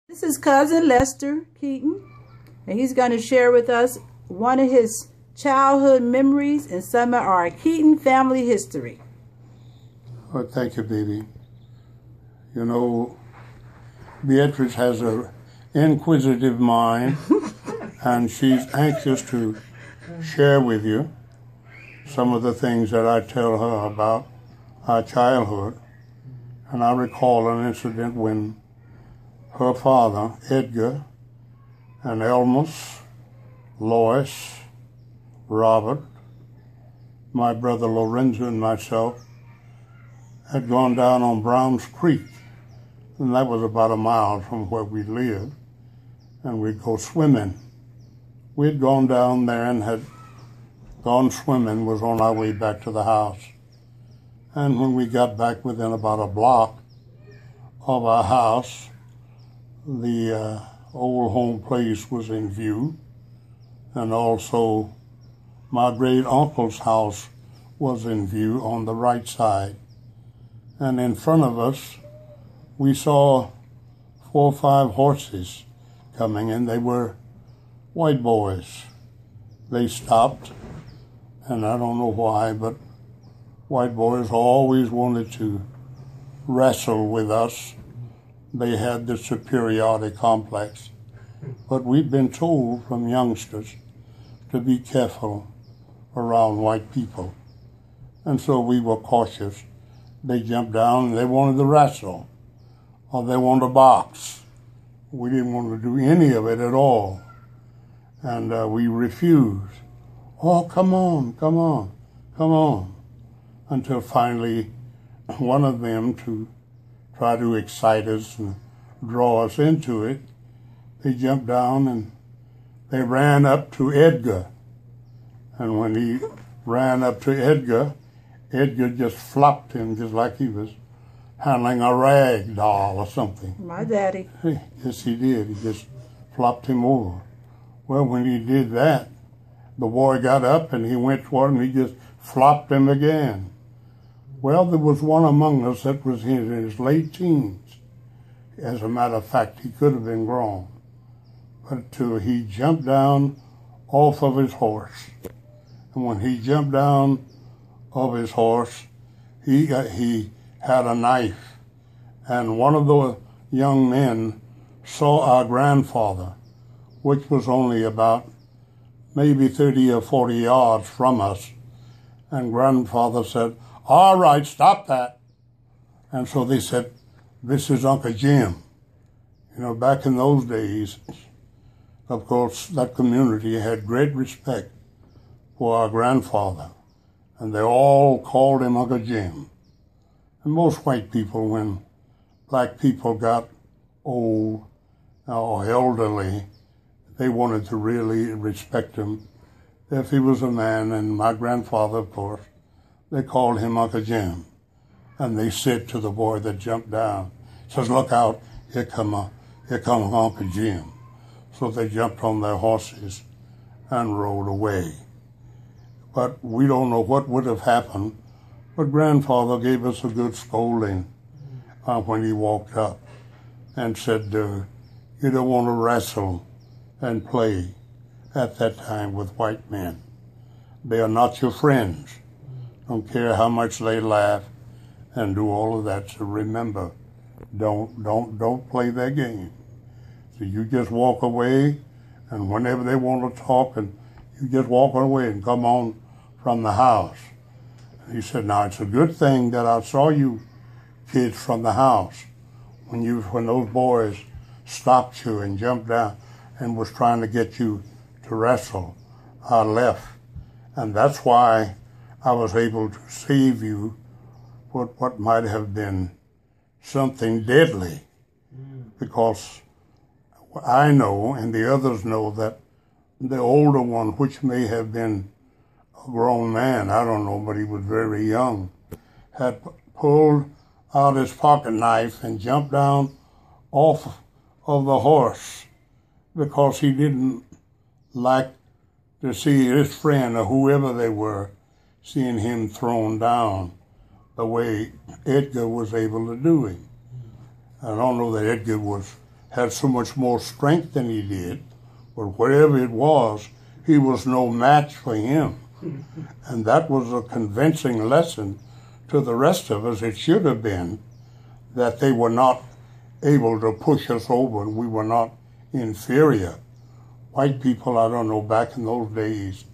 This is Cousin Lester Keaton, and he's going to share with us one of his childhood memories and some of our Keaton family history. Oh, thank you, baby. You know, Beatrice has an inquisitive mind, and she's anxious to share with you some of the things that I tell her about our childhood. And I recall an incident when her father, Edgar, and Elmus, Lois, Robert, my brother Lorenzo, and myself had gone down on Browns Creek, and that was about a mile from where we lived, and we'd go swimming. We'd gone down there and had gone swimming, was on our way back to the house. And when we got back within about a block of our house, the old home place was in view, and also my great uncle's house was in view on the right side. And in front of us, we saw 4 or 5 horses coming, and they were white boys. They stopped, and I don't know why, but white boys always wanted to wrestle with us. They had the superiority complex. But we've been told from youngsters to be careful around white people. And so we were cautious. They jumped down and they wanted to wrestle, or they wanted to box. We didn't want to do any of it at all. And we refused. Oh, come on, come on, come on. Until finally one of them, to try to excite us and draw us into it, they jumped down and they ran up to Edgar. And when he ran up to Edgar, Edgar just flopped him just like he was handling a rag doll or something. My daddy. Yes, he did. He just flopped him over. Well, when he did that, the boy got up and he went toward him. He just flopped him again. Well, there was one among us that was in his late teens. As a matter of fact, he could have been grown. But he jumped down off of his horse. And when he jumped down off his horse, he had a knife. And one of the young men saw our grandfather, which was only about maybe 30 or 40 yards from us. And grandfather said, "All right, stop that." And so they said, "This is Uncle Jim." You know, back in those days, of course, that community had great respect for our grandfather, and they all called him Uncle Jim. And most white people, when black people got old or elderly, they wanted to really respect him if he was a man. And my grandfather, of course, they called him Uncle Jim. And they said to the boy that jumped down, says, "Look out, here come Uncle Jim." So they jumped on their horses and rode away. But we don't know what would have happened, but grandfather gave us a good scolding when he walked up and said, "You don't want to wrestle and play at that time with white men. They are not your friends. Don't care how much they laugh and do all of that. So remember, don't play their game. So you just walk away, and whenever they want to talk, and you just walk away and come on from the house." And he said, "Now it's a good thing that I saw you kids from the house when those boys stopped you and jumped down and was trying to get you to wrestle. I left, and that's why I was able to save you what might have been something deadly, because I know and the others know that the older one, which may have been a grown man, I don't know, but he was very young, had pulled out his pocket knife and jumped down off of the horse because he didn't like to see his friend or whoever they were seeing him thrown down the way Edgar was able to do him. I don't know that Edgar was had so much more strength than he did, but whatever it was, he was no match for him. And that was a convincing lesson to the rest of us. It should have been that they were not able to push us over and we were not inferior. White people, I don't know, back in those days,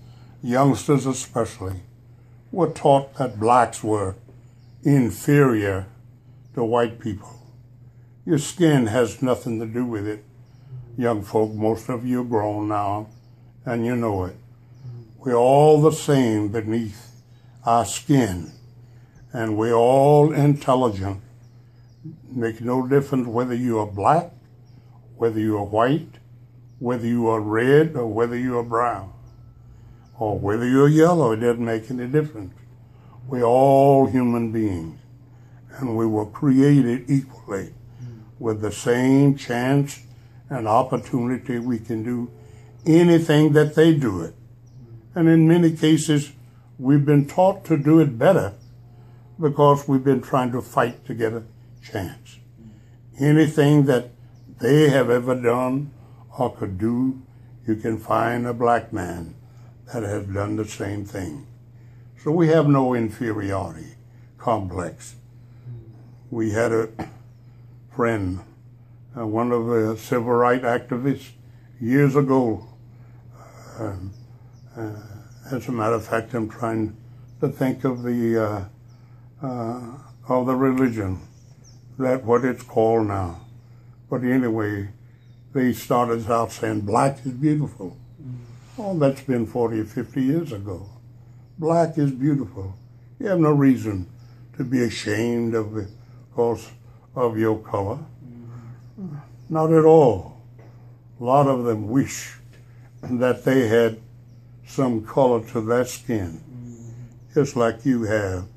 youngsters especially, were taught that blacks were inferior to white people. Your skin has nothing to do with it. Young folk, most of you are grown now, and you know it. We're all the same beneath our skin, and we're all intelligent. Make no difference whether you are black, whether you are white, whether you are red, or whether you are brown, or whether you're yellow. It doesn't make any difference. We're all human beings, and we were created equally with the same chance and opportunity. We can do anything that they do it. And in many cases, we've been taught to do it better because we've been trying to fight to get a chance. Anything that they have ever done or could do, you can find a black man that has done the same thing. So we have no inferiority complex. We had a friend, one of the civil rights activists years ago. As a matter of fact, I'm trying to think of the religion, that what it's called now. But anyway, they started out saying black is beautiful. Oh, that's been 40 or 50 years ago. Black is beautiful. You have no reason to be ashamed of it because of your color. Not at all. A lot of them wish that they had some color to their skin, just like you have.